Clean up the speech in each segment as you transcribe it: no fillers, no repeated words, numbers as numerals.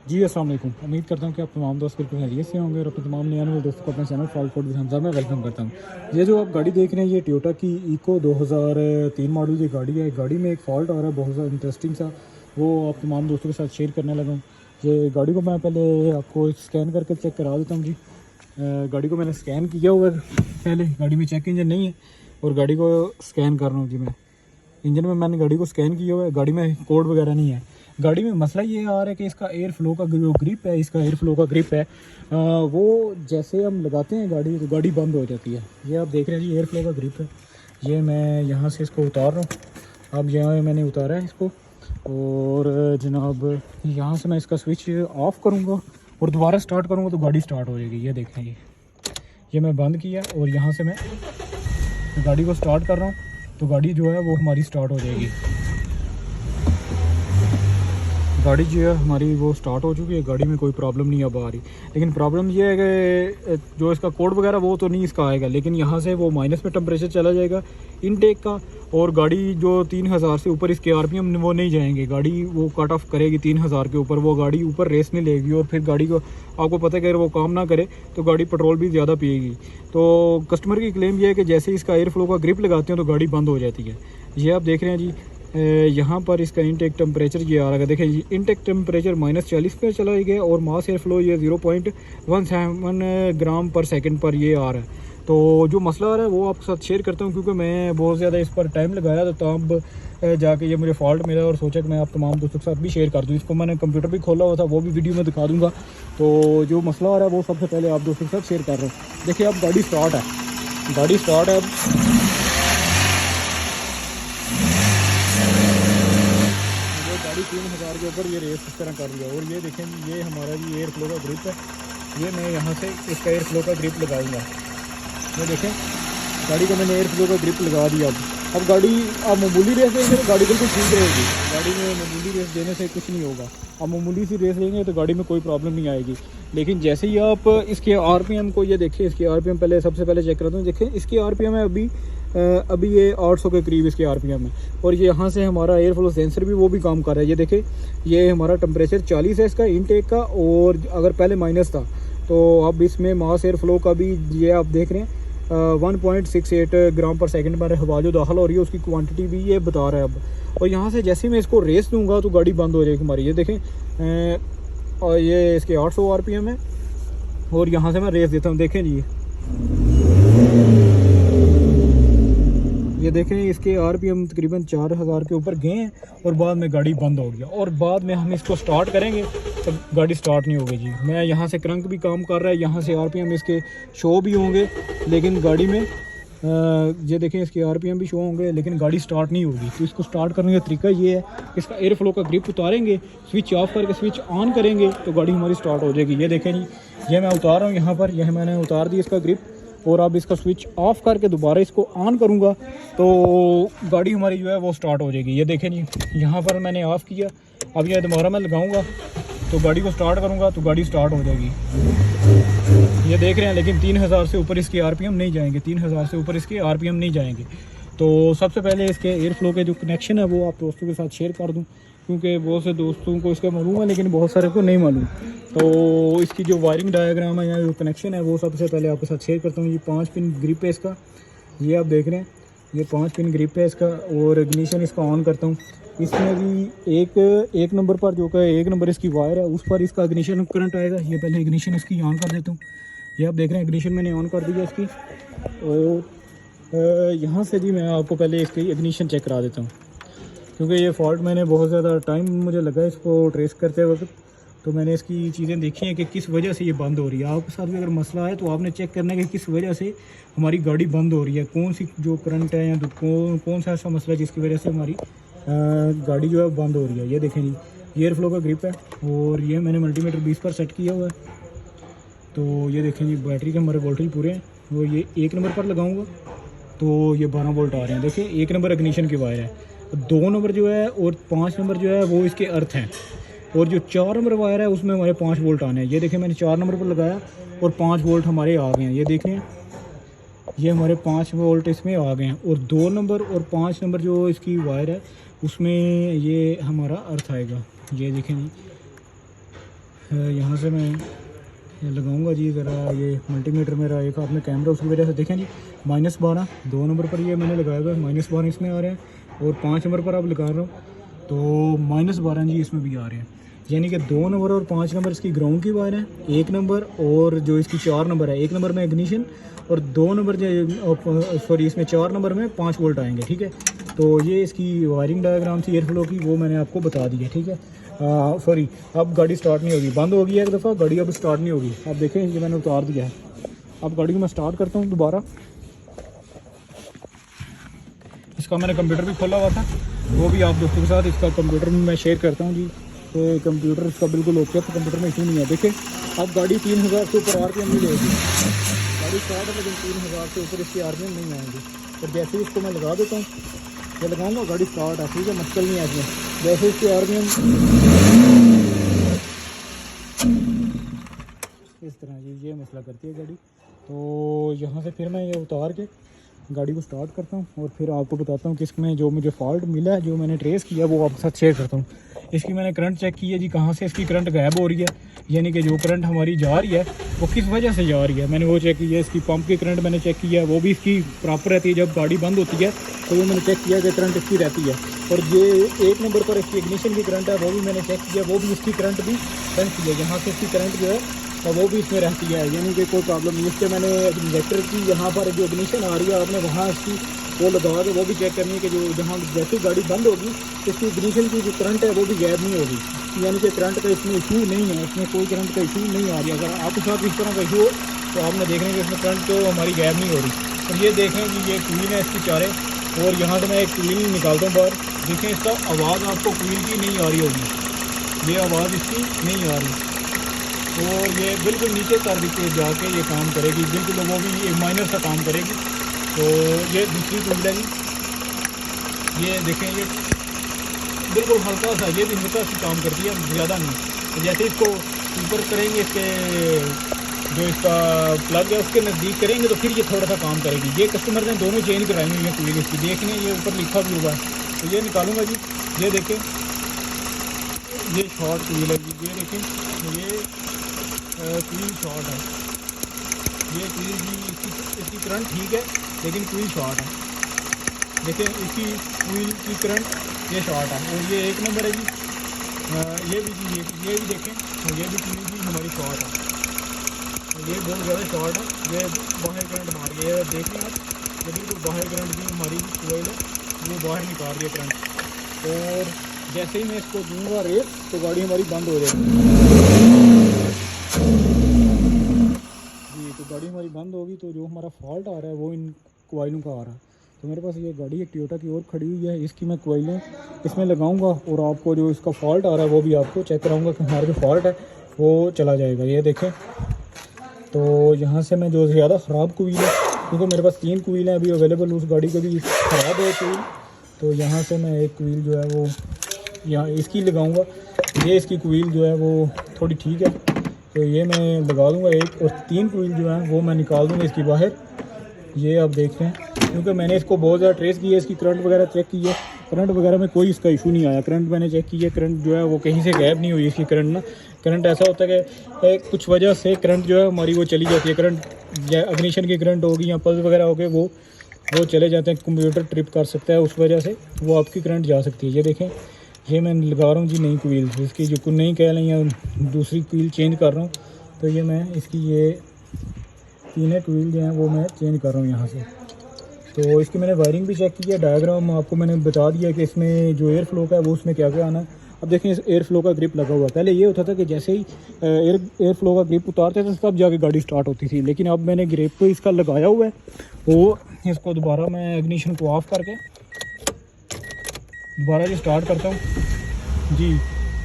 जी अस्सलाम वालेकुम। उम्मीद करता हूँ कि आप तमाम दोस्त बिल्कुल खैरियत से होंगे और अपने तमाम नए आने वाले दोस्तों को अपने channel fault food with Hamza में वेलकम करता हूँ। ये जो आप गाड़ी देख रहे हैं ये टोयोटा की इको 2003 मॉडल की गाड़ी है। गाड़ी में एक फ़ॉल्ट आ रहा है बहुत ज़्यादा इंटरेस्टिंग सा, वो आप तमाम दोस्तों के साथ शेयर करने लगा हूँ। ये गाड़ी को मैं पहले आपको स्कैन करके चेक करा देता हूँ जी। गाड़ी को मैंने स्कैन किया हुआ है, पहले गाड़ी में चेक इंजन नहीं है और गाड़ी को स्कैन कर रहा हूँ जी। मैं इंजन में मैंने गाड़ी को स्कैन किया हुआ है, गाड़ी में कोड वगैरह नहीं है। गाड़ी में मसला ये आ रहा है कि इसका एयर फ्लो का जो ग्रिप है, इसका एयर फ्लो का ग्रिप है वो जैसे हम लगाते हैं गाड़ी तो गाड़ी बंद हो जाती है। ये आप देख रहे हैं जी, एयर फ्लो का ग्रिप है। ये मैं यहाँ से इसको उतार रहा हूँ। अब यहाँ मैंने उतारा है इसको और जनाब यहाँ से मैं इसका स्विच ऑफ करूँगा और दोबारा स्टार्ट करूँगा तो गाड़ी स्टार्ट हो जाएगी। ये देखें ये मैं बंद किया और यहाँ से मैं गाड़ी को स्टार्ट कर रहा हूँ तो गाड़ी जो है वो हमारी स्टार्ट हो जाएगी। गाड़ी जो है हमारी वो स्टार्ट हो चुकी है, गाड़ी में कोई प्रॉब्लम नहीं अब आ रही। लेकिन प्रॉब्लम ये है कि जो इसका कोड वगैरह वो तो नहीं इसका आएगा, लेकिन यहाँ से वो माइनस में टेम्परेचर चला जाएगा इनटेक का और गाड़ी जो 3000 से ऊपर इसके आरपीएम वो नहीं जाएंगे। गाड़ी वो कट ऑफ करेगी 3000 के ऊपर, वो गाड़ी ऊपर रेस नहीं लेगी और फिर गाड़ी को आपको पता है कि अगर वो काम ना करे तो गाड़ी पेट्रोल भी ज़्यादा पिएगी। तो कस्टमर की क्लेम ये है कि जैसे इसका एयर फ्लो का ग्रिप लगाते हैं तो गाड़ी बंद हो जाती है। ये आप देख रहे हैं जी, यहाँ पर इसका इनटेक टेम्परेचर ये आ रहा है, देखिए इनटेक टेम्परेचर -40 पे चला गया और मास एयर फ्लो ये 0.17 ग्राम पर सेकंड पर ये आ रहा है। तो जो मसला आ रहा है वो आपके साथ शेयर करता हूँ क्योंकि मैं बहुत ज़्यादा इस पर टाइम लगाया था, तब जाके ये मुझे फॉल्ट मिला और सोचा कि मैं आप तमाम दोस्तों के साथ भी शेयर कर दूँ। इसको मैंने कंप्यूटर भी खोला हुआ था, वो भी वीडियो में दिखा दूँगा। तो जो मसला आ रहा है वो सबसे पहले आप दोस्तों के साथ शेयर कर रहा हूँ। देखिए अब गाड़ी स्टार्ट है, गाड़ी स्टार्ट है। अब गाड़ी 3000 के ऊपर ये रेस इस तरह कर लिया और ये देखें ये हमारा जी एयर फ्लो का ग्रिप है। ये मैं यहाँ से इसका एयर फ्लो का ग्रिप लगाऊंगा। ये देखें गाड़ी को मैंने एयर फ्लो का ग्रिप लगा दिया। अब गाड़ी आप मामूली रेस देंगे तो गाड़ी बिल्कुल ठीक रहेगी। गाड़ी में मामूली रेस देने से कुछ नहीं होगा। आप मामूली सी रेस देंगे तो गाड़ी में कोई प्रॉब्लम नहीं आएगी। लेकिन जैसे ही आप इसके आरपीएम को ये देखिए, इसके आरपीएम पहले सबसे पहले चेक करता हूँ। देखें इसके आरपीएम है अभी ये 800 के करीब इसके आरपीएम है और ये यहाँ से हमारा एयर फ्लो सेंसर भी वो भी काम कर रहा है। ये देखें ये हमारा टेम्परेचर 40 है इसका इनटेक का और अगर पहले माइनस था तो अब इसमें मास एयर फ्लो का भी ये आप देख रहे हैं 1.68 ग्राम पर सेकंड पर हवा जो दाखिल हो रही है उसकी क्वांटिटी भी ये बता रहा है अब। और यहाँ से जैसे मैं इसको रेस दूंगा तो गाड़ी बंद हो जाएगी हमारी। ये देखें और ये इसके 800 आरपीएम है और यहाँ से मैं रेस देता हूँ। देखें जी ये देखें इसके आरपीएम तकरीबन 4000 के ऊपर गए हैं और बाद में गाड़ी बंद हो गया और बाद में हम इसको स्टार्ट करेंगे तो गाड़ी स्टार्ट नहीं होगी जी। मैं यहाँ से क्रंक भी काम कर रहा है, यहाँ से आरपीएम इसके शो भी होंगे लेकिन गाड़ी में ये देखें इसके आरपीएम भी शो होंगे लेकिन गाड़ी स्टार्ट नहीं होगी। तो इसको स्टार्ट करने का तरीका ये है, इसका एयर फ्लो का ग्रिप उतारेंगे, स्विच ऑफ करके स्विच ऑन करेंगे तो गाड़ी हमारी स्टार्ट हो जाएगी। ये देखें जी, ये मैं उतार रहा हूँ यहाँ पर, यह मैंने उतार दिया इसका ग्रिप और अब इसका स्विच ऑफ करके दोबारा इसको ऑन करूँगा तो गाड़ी हमारी जो है वो स्टार्ट हो जाएगी। ये देखें जी, यहाँ पर मैंने ऑफ़ किया, अब ये दोबारा मैं लगाऊँगा तो गाड़ी को स्टार्ट करूँगा तो गाड़ी स्टार्ट हो जाएगी। ये देख रहे हैं लेकिन 3000 से ऊपर इसके आरपीएम नहीं जाएंगे, 3000 से ऊपर इसके आरपीएम नहीं जाएंगे। तो सबसे पहले इसके एयर फ्लो के जो कनेक्शन है वो आप दोस्तों के साथ शेयर कर दूं क्योंकि बहुत से दोस्तों को इसका मालूम है लेकिन बहुत सारे को नहीं मालूम। तो इसकी जो वायरिंग डायग्राम है या जो कनेक्शन है वो सबसे पहले आपके साथ शेयर करता हूँ। ये 5 पिन ग्रिप है इसका, ये आप देख रहे हैं ये 5 पिन ग्रिप है इसका और इग्निशन इसका ऑन करता हूँ। इसमें भी एक नंबर पर जो का 1 नंबर इसकी वायर है उस पर इसका इग्निशन करंट आएगा। ये पहले इग्निशन इसकी ऑन कर देता हूँ। ये आप देख रहे हैं इग्निशन मैंने ऑन कर दिया इसकी और यहाँ से भी मैं आपको पहले इसकी इग्निशन चेक करा देता हूँ क्योंकि ये फॉल्ट मैंने बहुत ज़्यादा टाइम मुझे लगा इसको ट्रेस करते वक्त। तो मैंने इसकी चीज़ें देखी हैं कि किस वजह से ये बंद हो रही है। आपके साथ भी अगर मसला है तो आपने चेक करना है कि किस वजह से हमारी गाड़ी बंद हो रही है, कौन सी जो करंट है या कौन सा ऐसा मसला है जिसकी वजह से हमारी गाड़ी जो है बंद हो रही है। ये देखें जी, एयर फ्लो का ग्रिप है और ये मैंने मल्टीमीटर 20 पर सेट किया हुआ है। तो ये देखें जी बैटरी के हमारे वोल्टेज पूरे हैं। वो ये 1 नंबर पर लगाऊंगा तो ये 12 वोल्ट आ रहे हैं। देखिए 1 नंबर इग्निशन की वायर है, 2 नंबर जो है और 5 नंबर जो है वो इसके अर्थ हैं और जो 4 नंबर वायर है उसमें हमारे 5 वोल्ट आने हैं। ये देखें मैंने 4 नंबर पर लगाया और 5 वोल्ट हमारे आ गए हैं। ये देख रहे हैं ये हमारे 5 वोल्ट इसमें आ गए हैं और 2 नंबर और 5 नंबर जो इसकी वायर है उसमें ये हमारा अर्थ आएगा। ये देखें जी यहाँ से मैं लगाऊंगा जी ज़रा, ये मल्टीमीटर मेरा एक हाथ में कैमरा, उसकी वजह से देखें जी -12 2 नंबर पर ये मैंने लगाया हुआ है, -12 इसमें आ रहे हैं, और 5 नंबर पर आप लगा रहा हूँ तो -12 जी इसमें भी आ रहे हैं। यानी कि 2 नंबर और 5 नंबर इसकी ग्राउंड की वायर है, 1 नंबर और जो इसकी 4 नंबर है, 1 नंबर में इग्निशन और 2 नंबर जो सॉरी इसमें 4 नंबर में 5 वोल्ट आएंगे, ठीक है। तो ये इसकी वायरिंग डायग्राम थी एयर फ्लो की, वो मैंने आपको बता दी है, ठीक है। सॉरी अब गाड़ी स्टार्ट नहीं होगी, बंद हो गई है एक दफ़ा गाड़ी, अब स्टार्ट नहीं होगी। आप देखें ये मैंने उतार दिया है। अब गाड़ी को मैं स्टार्ट करता हूँ दोबारा। इसका मैंने कंप्यूटर भी खोला हुआ था, वो भी आप दोस्तों के साथ इसका कंप्यूटर में मैं शेयर करता हूँ जी। तो कंप्यूटर इसका बिल्कुल ओके है, तो कंप्यूटर में इशू नहीं है। देखिए अब गाड़ी 3000 से ऊपर RPM नहीं लेगी, गाड़ी स्टार्ट है लेकिन 3000 से ऊपर इसकी RPM नहीं आएंगी। और जैसे ही इसको मैं लगा देता हूँ, ये लगाऊंगा गाड़ी स्टार्ट है, ठीक है, मुश्किल नहीं है इसमें। जैसे इसकी RPM इस तरह ये मसला करती है गाड़ी। तो यहाँ से फिर मैं ये उतार के गाड़ी को स्टार्ट करता हूँ और फिर आपको बताता हूँ कि इसमें जो मुझे फॉल्ट मिला है, जो मैंने ट्रेस किया, वो आपके साथ शेयर करता हूँ। इसकी मैंने करंट चेक की है जी, कहाँ से इसकी करंट गायब हो रही है, यानी कि जो करंट हमारी जा रही है वो किस वजह से जा रही है, मैंने वो चेक की है। इसकी पंप की करंट मैंने चेक की है, वो भी इसकी प्रॉपर रहती है। जब गाड़ी बंद होती है तो वो मैंने चेक किया कि करंट इसकी रहती है। और ये 1 नंबर पर इसकी इग्निशन की करंट है, वो भी मैंने चेक किया, वो भी इसकी करंट भी सेंस की है, यहाँ से इसकी करंट जो है और वो भी इसमें रहती है, यानी कि कोई प्रॉब्लम नहीं। इसके मैंने इंजेक्टर की यहाँ पर जो इग्निशन आ रही है, आपने वहाँ इसकी वो लगा के वो भी चेक करनी है कि जो जहाँ जैसे गाड़ी बंद होगी इसकी इग्निशन की जो करंट है वो भी गायब नहीं होगी, यानी कि करंट का इसमें इशू नहीं है, इसमें कोई करंट का इशू नहीं आ रही। अगर आपके साथ इस तरह का इशू हो तो आपने देखने कि इसमें करंट तो हमारी गायब नहीं हो रही। और ये देखें कि ये क्वील है इसकी चारे, और यहाँ से मैं एक क्वील निकालता हूँ बाहर। देखें इसका आवाज़ आपको क्वील की नहीं आ रही होगी, ये आवाज़ इसकी नहीं आ रही, और ये बिल्कुल नीचे कर के जाके ये काम करेगी, बिल्कुल वो भी एक माइनर सा काम करेगी। तो ये दूसरी क्वील है, ये देखें ये बिल्कुल हल्का सा, ये भी हल्का सी काम करती है, ज़्यादा नहीं। तो जैसे इसको ऊपर करेंगे, इसके जो इसका प्लग है उसके नज़दीक करेंगे तो फिर ये थोड़ा सा काम करेगी। ये कस्टमर ने दोनों चेंज कराई हुई है क्वील इसकी, देखने ये ऊपर लिखा भी हुआ है। तो ये निकालूंगा जी, ये देखें ये शॉर्ट क्वील है जी, ये देखें ये क्वील शॉर्ट है, ये क्वील जी इसकी करंट ठीक है लेकिन क्वील शॉर्ट है। देखिए इसकी क्वील की करंट ये शॉर्ट है, और ये 1 नंबर है जी, ये भी जी ये भी देखें, ये भी क्वील जी हमारी शॉर्ट है, ये बहुत ज़्यादा शॉर्ट है, ये बाहर करंट मार रही है। देख लें आप, ये बिल्कुल बाहर करंट भी हमारी कोयल है, वो बाहर निकाल रही है करंट। और जैसे ही मैं इसको दूँगा रेस तो गाड़ी हमारी बंद हो जाएगी जी। तो गाड़ी हमारी बंद होगी तो जो हमारा फॉल्ट आ रहा है वो इन कोयलों का आ रहा है। तो मेरे पास ये गाड़ी एक टोयोटा की और खड़ी हुई है, इसकी मैं कोयलें इसमें लगाऊंगा और आपको जो इसका फॉल्ट आ रहा है वो भी आपको चेक कराऊंगा कि हमारा जो फॉल्ट है वो चला जाएगा। ये देखें, तो यहाँ से मैं जो ज़्यादा ख़राब कोयल है, क्योंकि मेरे पास 3 कोयल हैं अभी अवेलेबल, उस गाड़ी का भी ख़राब है कोयल, तो यहाँ से मैं एक कोयल जो है वो यहाँ इसकी लगाऊंगा। ये इसकी कोयल जो है वो थोड़ी ठीक है, तो ये मैं लगा दूंगा एक, और 3 कोयल जो है वो मैं निकाल दूंगा इसकी बाहर। ये आप देख रहे हैं, क्योंकि मैंने इसको बहुत ज़्यादा ट्रेस किया, इसकी करंट वगैरह चेक की है, करंट वगैरह में कोई इसका इशू नहीं आया। करंट मैंने चेक की है, करंट जो है वो कहीं से गायब नहीं हुई इसकी करंट ना। करंट ऐसा होता है कि कुछ वजह से करंट जो है हमारी वो चली जाती है, करंट या इग्निशन की करंट होगी या पल्स वगैरह हो गए वो चले जाते हैं, कंप्यूटर ट्रिप कर सकता है, उस वजह से वो आपकी करंट जा सकती है। ये देखें, ये मैं लगा रहा हूँ जी नई कोयल, इसकी जो नई कह लें या दूसरी कोयल चेंज कर रहा हूँ। तो ये मैं इसकी ये 3 कोयल जो हैं वो मैं चेंज कर रहा हूँ यहाँ से। तो इसकी मैंने वायरिंग भी चेक की है, डायग्राम आपको मैंने बता दिया कि इसमें जो एयर फ्लो का है वो उसमें क्या क्या आना है। अब देखें इस एयर फ्लो का ग्रिप लगा हुआ है, पहले ये होता था कि जैसे ही एयर फ्लो का ग्रिप उतारते थे तब जाके गाड़ी स्टार्ट होती थी, लेकिन अब मैंने ग्रिप इसका लगाया हुआ है। वो इसको दोबारा मैं इग्निशन को ऑफ करके दोबारा ये स्टार्ट करता हूँ जी।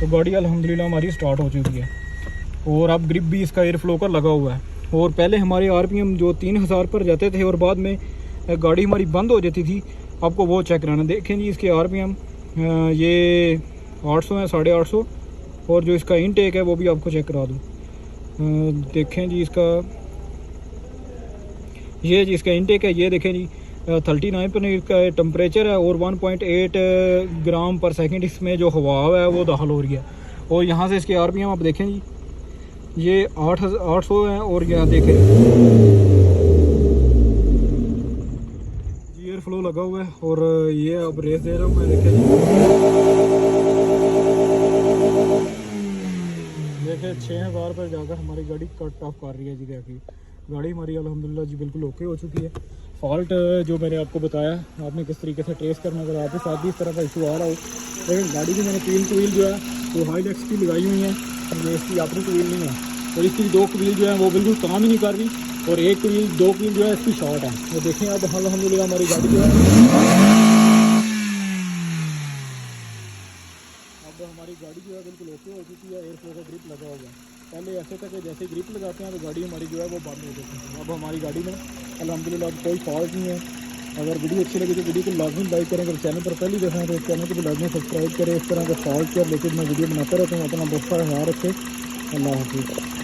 तो गाड़ी अल्हम्दुलिल्लाह हमारी स्टार्ट हो चुकी है, और अब ग्रिप भी इसका एयर फ्लो का लगा हुआ है। और पहले हमारे RPM जो 3000 पर जाते थे और बाद में गाड़ी हमारी बंद हो जाती थी, आपको वो चेक कराना। देखें जी इसके RPM ये 800 है, 850, और जो इसका इनटेक है वो भी आपको चेक करा दूँ। देखें जी इसका ये जी इसका इनटेक है, ये देखें जी 39 पर इसका टेम्परेचर है, और 1.8 ग्राम पर सेकंड इसमें जो हवा है वो दाखिल हो रही है। और यहाँ से इसके RPM आप देखें जी, ये 800 है। और यहाँ देखें एयर फ्लो लगा हुआ है और ये अब रेस दे रहा हूँ मैं। देखें 6000 पर जाकर हमारी गाड़ी कट ऑफ कर रही है जी। देखिए गाड़ी हमारी अल्हम्दुलिल्लाह जी बिल्कुल ओके हो चुकी है। फॉल्ट जो मैंने आपको बताया आपने किस तरीके से ट्रेस करना, अगर आपके साथ भी इस तरह का इशू आ रहा हो। लेकिन गाड़ी की मैंने 3 व्हील जो है वो हाइडेक्स की लगाई हुई हैं, ये इसकी अपनी व्हील नहीं है। और इसकी 2 व्हील जो है वो बिल्कुल काम ही नहीं कर रही और 1 व्हील 2 व्हील जो है इसकी शॉर्ट है। वो देखें अब अल्हम्दुलिल्लाह हमारी गाड़ी जो है अब हमारी गाड़ी जो है बिल्कुल ओके हो चुकी है। एयर फ्लो का ग्रिप लगा होगा। पहले ऐसे था कि जैसे ग्रिप लगाते हैं तो गाड़ी हमारी जो है वो बंद हो जाती है। अब हमारी गाड़ी में अल्हम्दुलिल्लाह अब कोई फॉल्ट नहीं है। अगर वीडियो अच्छी लगी तो वीडियो को लाजमी लाइक करें। अगर चैनल पर पहली दफ़ा है तो चैनल को भी लाजमी सब्सक्राइब करें। इस तरह के फॉल्ट पर लेकिन मैं वीडियो बनाता रहता हूँ। अपना बहुत सारा ख्याल रखें। अल्लाह हाफिज़।